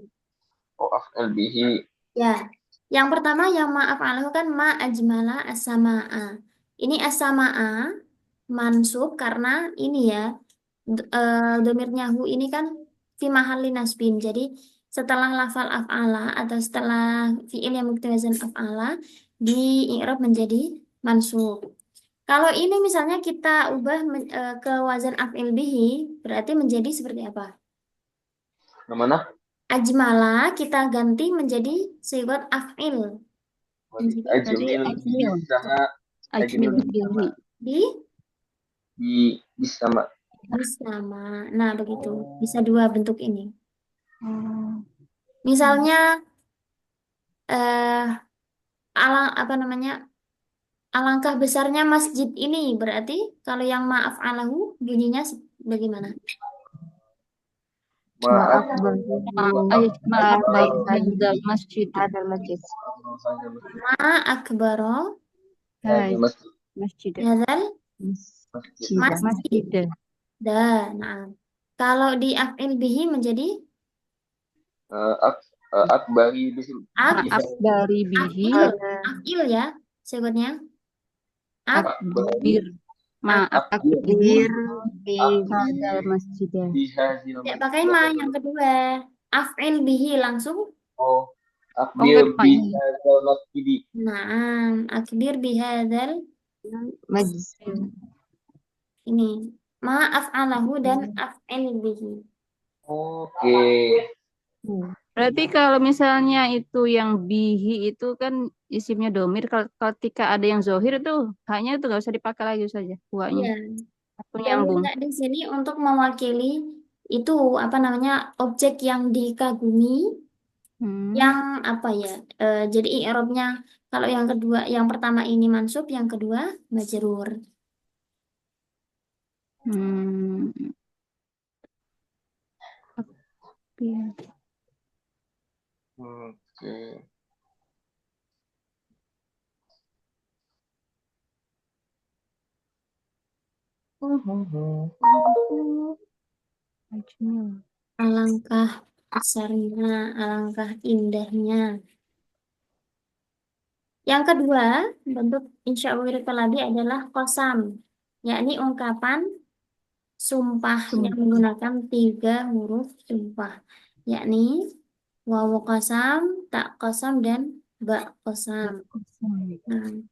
Oh, af'al bihi. Ya. Yang pertama yang ma af'alahu kan ma ajmala as-sama'a. Ini as-sama'a mansub karena ini ya domirnya hu ini kan fi mahalli nasbin. Jadi setelah lafal af'ala atau setelah fi'il yang mengikuti wazan af'ala di i'rab menjadi mansub. Kalau ini misalnya kita ubah ke wazan af'il bihi, berarti menjadi seperti apa? Gimana? Ajmala kita ganti menjadi sigot af'il. Menjadi Berarti Ajmil ajmil. bisa ajmil Ajmil bihi. di bisa mak. bersama. Nah, begitu. Bisa dua bentuk ini. Oh. Misalnya eh apa namanya? Alangkah besarnya masjid ini berarti kalau yang maaf alahu bunyinya bagaimana? Maaf. Maaf baru Maaf baik ada hadal masjid. masjid. Ma akbaro Hai Masjid. masjid. hadal Masjid. Masjid. masjid. Masjid. Nah, kalau di af'il bihi menjadi Akbari bisa. Maaf dari bihi. af'il, af'il ya sebutnya. Af Akbir. Maaf Akbir. akbir. Di Hadal masjid. Bihazil tidak pakai ma yang kedua. Af'il bihi langsung. Oh, Oh akbir enggak Pak. bihazil masjid. Nah, akbir bihadzal masjid. ini. Ma af'alahu dan af'il bihi. Oke. Berarti kalau misalnya itu yang bihi itu kan isimnya domir. Kalau ketika ada yang zohir itu hanya itu nggak usah dipakai lagi saja buahnya. Iya. Aku nyambung. Domirnya di sini untuk mewakili itu apa namanya objek yang dikagumi Hmm. yang apa ya jadi i'rabnya kalau yang kedua yang pertama ini mansub yang kedua majrur. Hmm. Iya. Oke. Ajmil. Alangkah besarnya, alangkah indahnya. Yang kedua, bentuk insya Allah tolabi adalah kosam, yakni ungkapan sumpah yang menggunakan 3 huruf sumpah, yakni wawu kosam, tak kosam, dan ba kosam. Nah,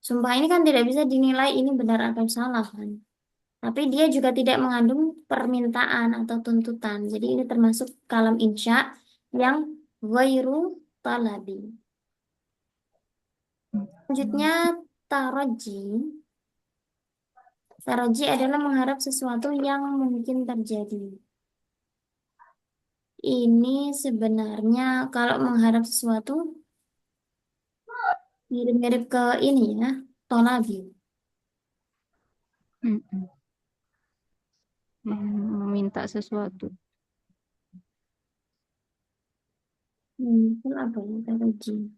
sumpah ini kan tidak bisa dinilai ini benar atau salah kan. Tapi dia juga tidak mengandung permintaan atau tuntutan. Jadi ini termasuk kalam insya yang ghairu talabi. Selanjutnya taraji. Taraji adalah mengharap sesuatu yang mungkin terjadi. Ini sebenarnya kalau mengharap sesuatu mirip-mirip ke ini ya, tolabi. Mm-mm. Meminta sesuatu. Itu apa ya taraji?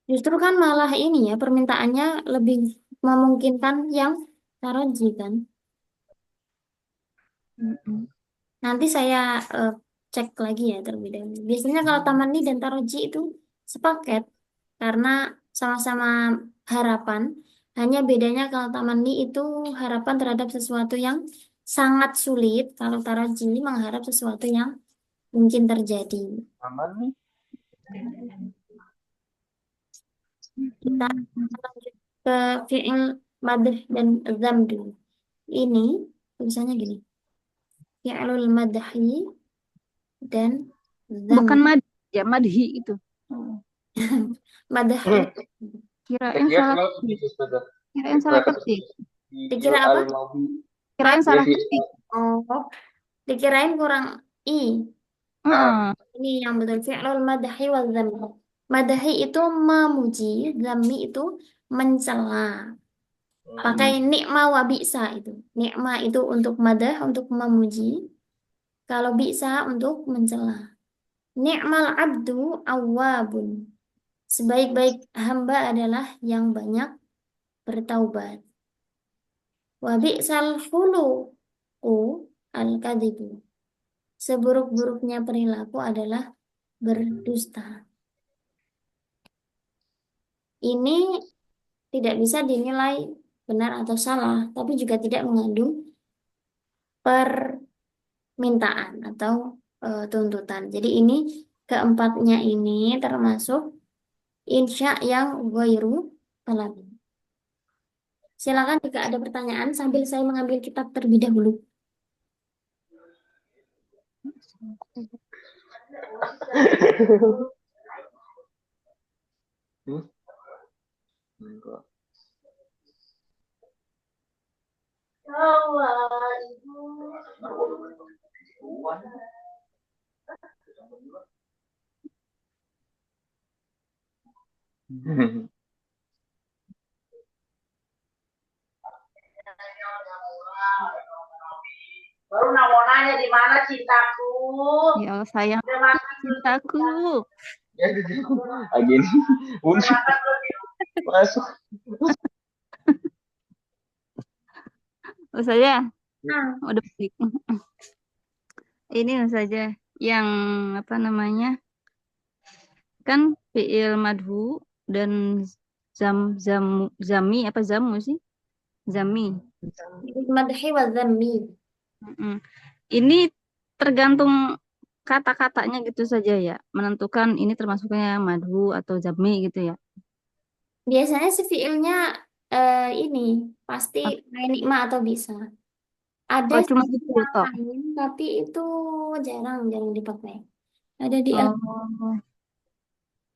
Justru kan malah ini ya permintaannya lebih memungkinkan yang taraji kan. Mm-mm. Nanti saya cek lagi ya terlebih dahulu. Biasanya kalau tamanni dan taroji itu sepaket karena sama-sama harapan. Hanya bedanya kalau tamanni itu harapan terhadap sesuatu yang sangat sulit. Kalau taroji mengharap sesuatu yang mungkin terjadi. Aman nih. Kita lanjut ke fi'il madh dan dzam dulu. Ini tulisannya gini. Fi'ilul madhi dan dzam. Bukan madhi, ya madhi itu. Madhi. Kirain Ya, salah kalau ketik. gitu saja. Kirain salah ketik. Dikira apa? Al-Maudi. Kirain Ya salah sih. ketik. Oh, dikirain kurang i. Ah, Ini yang betul. Fi'lul madahi wa dzammi. Madahi itu memuji, dzammi itu mencela. Pakai nikma wa bi'sa itu. Nikma itu untuk madah, untuk memuji. Kalau bi'sa untuk mencela. Ni'mal abdu awwabun. Sebaik-baik hamba adalah yang banyak bertaubat. Wa bi'sal khuluqu al-kadzibu. Seburuk-buruknya perilaku adalah berdusta. Ini tidak bisa dinilai benar atau salah, tapi juga tidak mengandung permintaan atau tuntutan. Jadi ini keempatnya ini termasuk insya yang ghairu talabi. Silakan jika ada pertanyaan sambil saya mengambil kitab terlebih dahulu. enggak. Baru mau nanya di mana cintaku? Ya Allah sayang cintaku. Ya, gini. Masuk. Saja Nah, udah balik. Ini saja yang apa namanya? Kan fiil madhu dan zami apa zamu sih? Zami. madhi wa dzammi. Mm-mm. Ini tergantung kata-katanya gitu saja ya, menentukan ini termasuknya madhu atau zami gitu ya. Biasanya si fiilnya ini pasti main nikma atau bisa. Ada Oh cuma sih gitu yang toh. lain, tapi itu jarang jarang dipakai. Ada di Oh,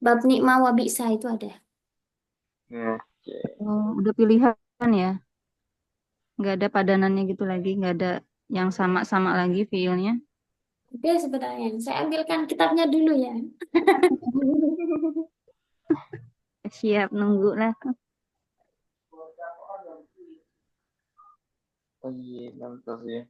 bab nikma wa bisa itu ada. Oke. udah pilihan ya, nggak ada padanannya gitu lagi, nggak ada yang sama-sama lagi fiilnya. Oke sebenarnya. Saya ambilkan kitabnya dulu ya. Siap nunggu lah. Oh iya, mantap ya.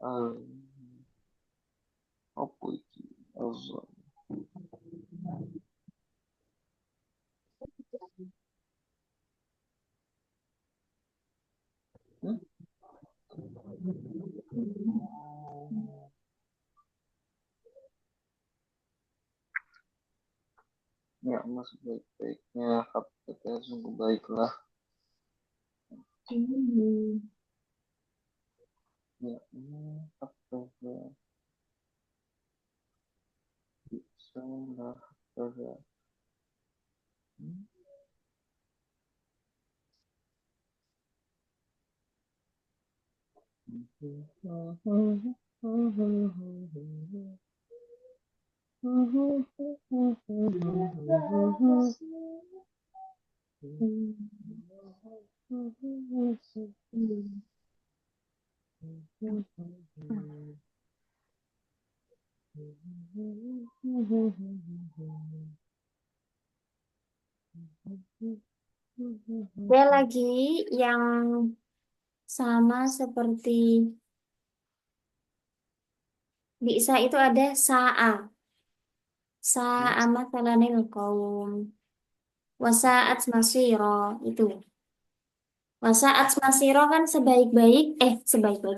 Ah, apa iki? Azam. Hmm? Ya, mas baik-baiknya kata sungguh baiklah. Ya, apa ya? Bisa lah. Ada lagi yang sama seperti bisa itu ada sa'a. Sa'a mathalanil qaum. Wasa'at masiro itu. Wasa'at masiro kan sebaik-baik,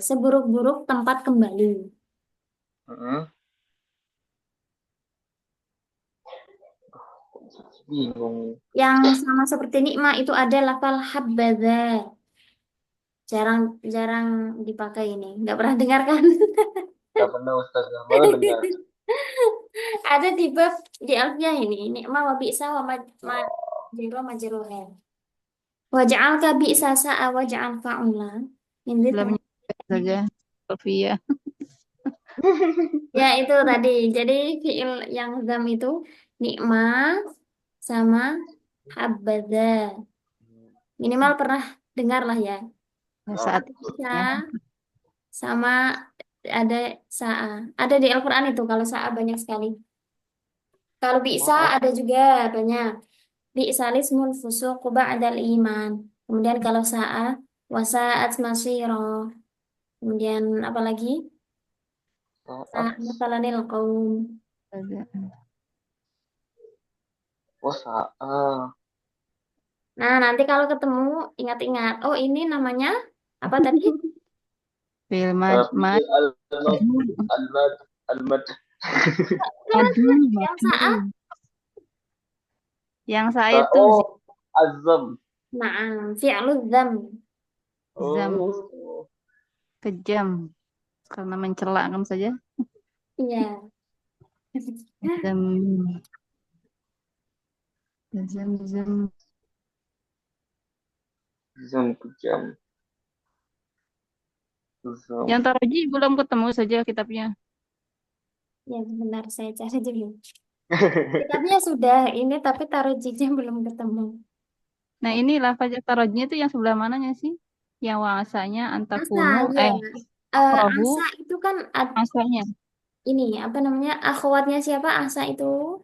seburuk-buruk tempat kembali. Bingung. Yang sama seperti nikmah itu ada lafal habbadha. Jarang dipakai ini. Nggak pernah dengar kan? Gak pernah Ustazah, malah dengar. Ada di alfiyah ini. Nikmah wa bi'sa wa majruha. Waja'al ka bi'sa sa'a waja'al fa'ula. Ini Belum saja. Sofia. ya itu tadi. Jadi fi'il yang zam itu nikmah sama habbadha. Minimal pernah dengar lah ya. Saat Bisa ya. sama ada sa'a. Ada di Al-Quran itu kalau sa'a banyak sekali. Kalau bisa ada juga banyak. Bi'sa lismul fusuq ba'dal iman. Kemudian kalau sa'a wasa'at masira. Kemudian apa lagi? Saat Masalanil qaum. saat Nah, nanti kalau ketemu ingat-ingat. Oh, ini namanya apa tadi? Film Fi'il al-mad madu, Yang sa'a. yang saya tuh azam. Nah, fi'lul dzam. zam Oh. kejam karena mencela kamu saja. Iya. Zam zam. Zam kejam. Zam. Yang taroji belum ketemu saja kitabnya. Ya, benar saya cari dulu. Kitabnya sudah ini tapi taruh jijnya belum ketemu. Nah ini lafaz tarojinya itu yang sebelah mananya sih? Yang wasanya Asa, antakunu ya. prohu Asa itu kan masanya. ini apa namanya? Akhwatnya siapa? Asa itu.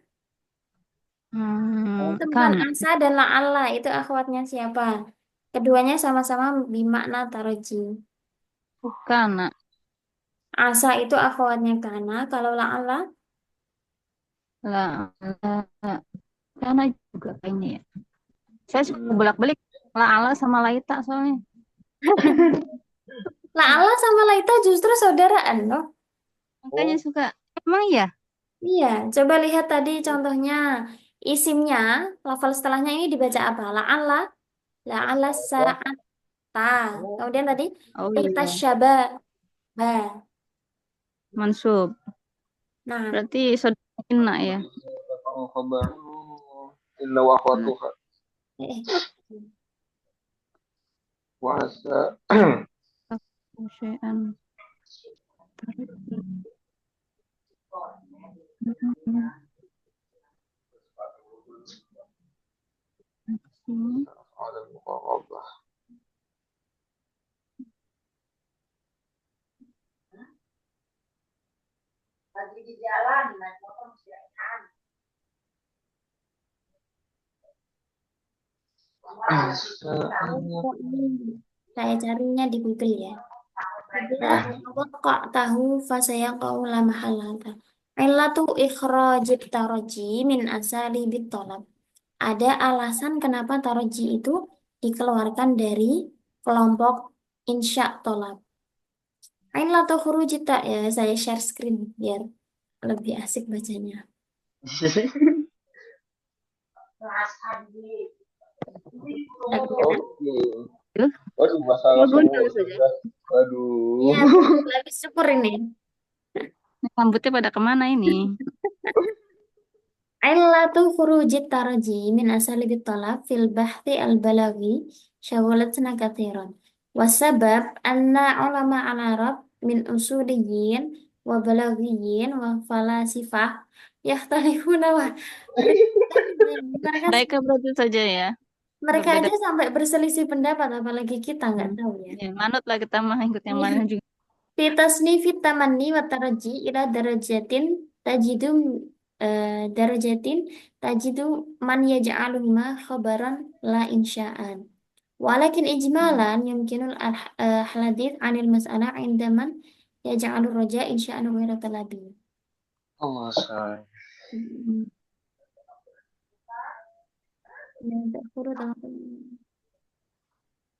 Temukan Kan asa dan la'alla itu akhwatnya siapa? Keduanya sama-sama bermakna taroji. karena Asa itu akhwatnya kana, kalau la'alla lah karena juga kayaknya ya. Saya suka bolak-balik la ala sama laita soalnya. la'alla sama laita justru saudaraan loh. Makanya suka emang ya. Iya, coba lihat tadi contohnya. Isimnya, lafal setelahnya ini dibaca apa? La'alla, la'alla sa'ata. Kemudian tadi, Oh iya, irtasyaba. Ba. mansub. Nah, Berarti saudara Inna ya. Khabar. Inna wa akhwatuha. eh, Wasa. Syai'an. Ada muqarrabah. Lagi di jalan, naik motor siaran. saya carinya di Google ya. Idza waqa'a tahu fasayaqa'u la mahalata. Illatu ikhrajit taraji min asali bitolab. Ada alasan kenapa taraji itu dikeluarkan dari kelompok insya tolab. Illatu khurujita ya, saya share screen biar lebih asik bacanya. Oke. Tuh, Waduh, masalah mau semua. gundul saja. Waduh. Iya, lagi syukur ini. Rambutnya pada kemana ini? Illatu khurujit taraji min asali bitolab fil bahthi al-balaghi syawalatna kathiran. Wasabab anna ulama al-Arab min usuliyin wa balaghiyin wa falasifah yakhtalifuna wa mereka Mereka berarti saja ya. mereka Berbeda. aja sampai berselisih pendapat apalagi kita nggak tahu ya. Ya, manut lah kita mah ikut yang mana juga. Fi tasnifit tamanni wa taraji ila darajatin tajidu darajatin tajidu man yaj'aluhuma khabaran la insya'an. Walakin ijmalan yumkinul hadith anil mas'alah inda man yaj'alur raja insya'an ghaira talabi. Oh, say. Hmm. Ya, tak perlu tahu.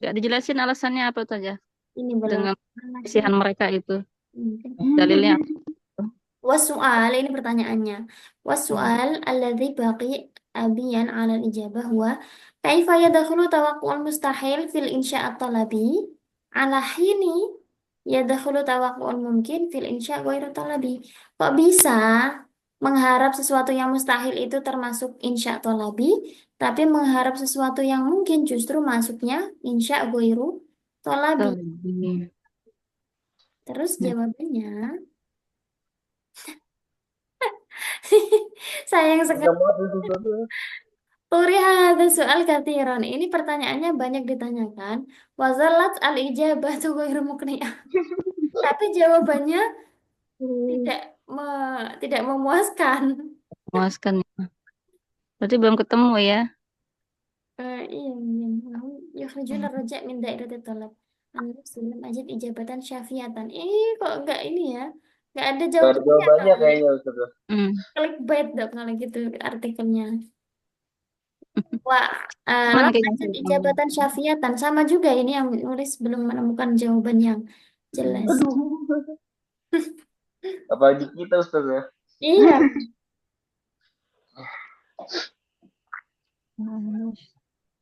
Gak dijelasin alasannya apa saja Ini belum dengan lagi. kesihan mereka itu. Hmm. Dalilnya apa? Wasu'al, ini pertanyaannya. Wasu'al alladhi baqi abiyan ala al-ijabah huwa kaifa yadkhulu tawaqqu'ul mustahil fil insya' talabi ala hini yadkhulu tawaqqu'ul mumkin fil insya' ghairu talabi. Kok bisa mengharap sesuatu yang mustahil itu termasuk insya' talabi, tapi mengharap sesuatu yang mungkin justru masuknya insya' ghairu talabi. Tuh. Terus jawabannya sayang sekali. Panjang banget itu, Ustazah. Ada soal katiran. Ini pertanyaannya banyak ditanyakan. Wazalat al-ijabah tuh ghairu muqni'ah. Tapi jawabannya tidak tidak memuaskan. Memuaskan. Berarti belum ketemu ya. Iya, yukhrajun ar-raja' min dairatit talab. Anus dalam ajad ijabatan syafiatan. Kok enggak ini ya? Enggak ada Gak ada jawabannya jawabannya dong. kayaknya, Ustazah. Clickbait dong kalau gitu artikelnya. Wah, Mana lam kayaknya ajad saya ijabatan syafiatan sama juga ini yang nulis belum menemukan jawaban yang jelas. Aduh. Apalagi kita, Ustazah. Iya,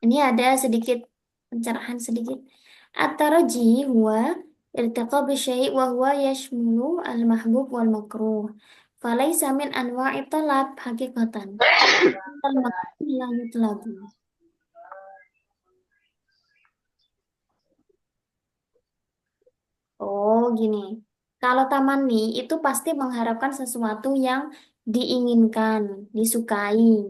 ini ada sedikit pencerahan sedikit. At-taraji huwa irtiqab syai' wa huwa yashmulu al-mahbub wal makruh. Falaysa min anwa'i talab haqiqatan. Al-makruh la yutlabu. Oh, gini. Kalau tamanni itu pasti mengharapkan sesuatu yang diinginkan, disukai.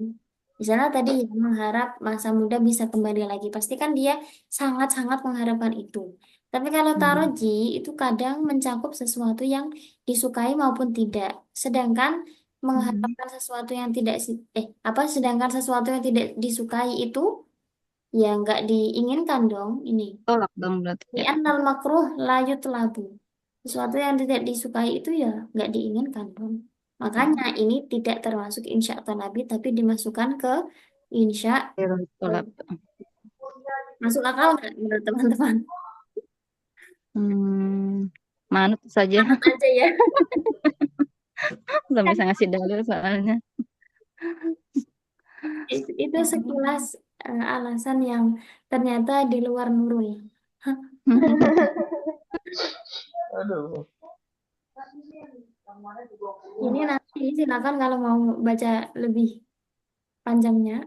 Misalnya tadi yang mengharap masa muda bisa kembali lagi, pasti kan dia sangat-sangat mengharapkan itu. Tapi kalau taroji itu kadang mencakup sesuatu yang disukai maupun tidak. Sedangkan mengharapkan sesuatu yang tidak sedangkan sesuatu yang tidak disukai itu ya nggak diinginkan dong ini. tolak dong berarti ya. Li'annal makruh la yutlabu. Sesuatu yang tidak disukai itu ya nggak diinginkan dong. Makanya ini tidak termasuk insya nabi tapi dimasukkan ke insya. Tolak. Masuk akal nggak menurut teman-teman? Manut saja. Manut aja ya. Belum bisa ngasih dalil soalnya. Itu sekilas alasan yang ternyata di luar nurul. Aduh. Ini nanti silakan kalau mau baca lebih panjangnya.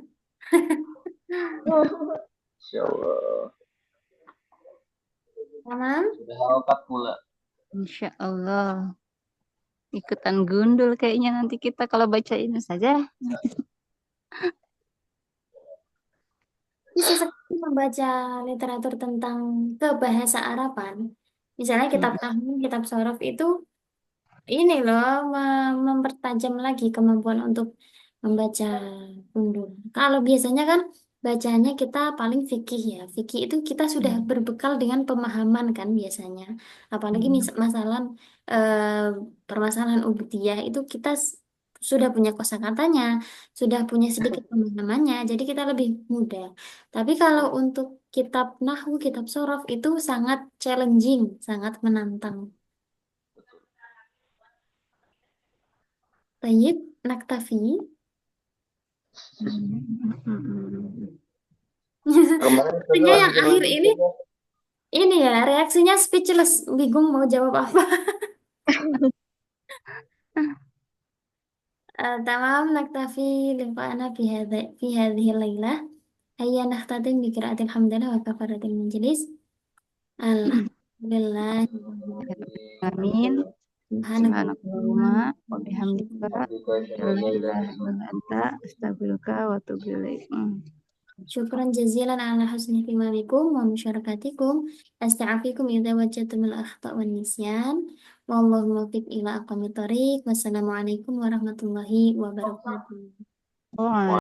Insya Allah. Aman? Sudah hafal pula. Insya Allah. Ikutan gundul kayaknya nanti kita kalau baca ini saja. Bisa sekali membaca literatur tentang kebahasa Araban. Misalnya kitab Tahmin, kitab Shorof itu ini loh mempertajam lagi kemampuan untuk membaca gundul. Kalau biasanya kan bacanya kita paling fikih ya. Fikih itu kita sudah berbekal dengan pemahaman kan biasanya. Apalagi masalah eh, permasalahan ubudiyah itu kita sudah punya kosakatanya, sudah punya sedikit pemahamannya, jadi kita lebih mudah. Tapi kalau untuk kitab nahwu, kitab sorof itu sangat challenging, sangat menantang. Tayyib, naktafi. Kemarin Sepertinya yang kita akhir ini ya reaksinya speechless, bingung mau jawab apa. تمام نكتفي لقاءنا في هذه الليلة. هيا نختتم بقراءة الحمد لله وكفارة المجلس. الحمد لله Amin. سبحانك Subhanakallahumma wa bihamdika la Alhamdulillah. ilaha illa anta astaghfiruka wa atubu ilaik. شكرا جزيلا على حسن اهتمامكم ومشاركتكم. أستعفيكم إذا وجدتم الأخطاء والنسيان، والله موفق إلى أقوم الطريق. والسلام عليكم ورحمة الله وبركاته. Oh,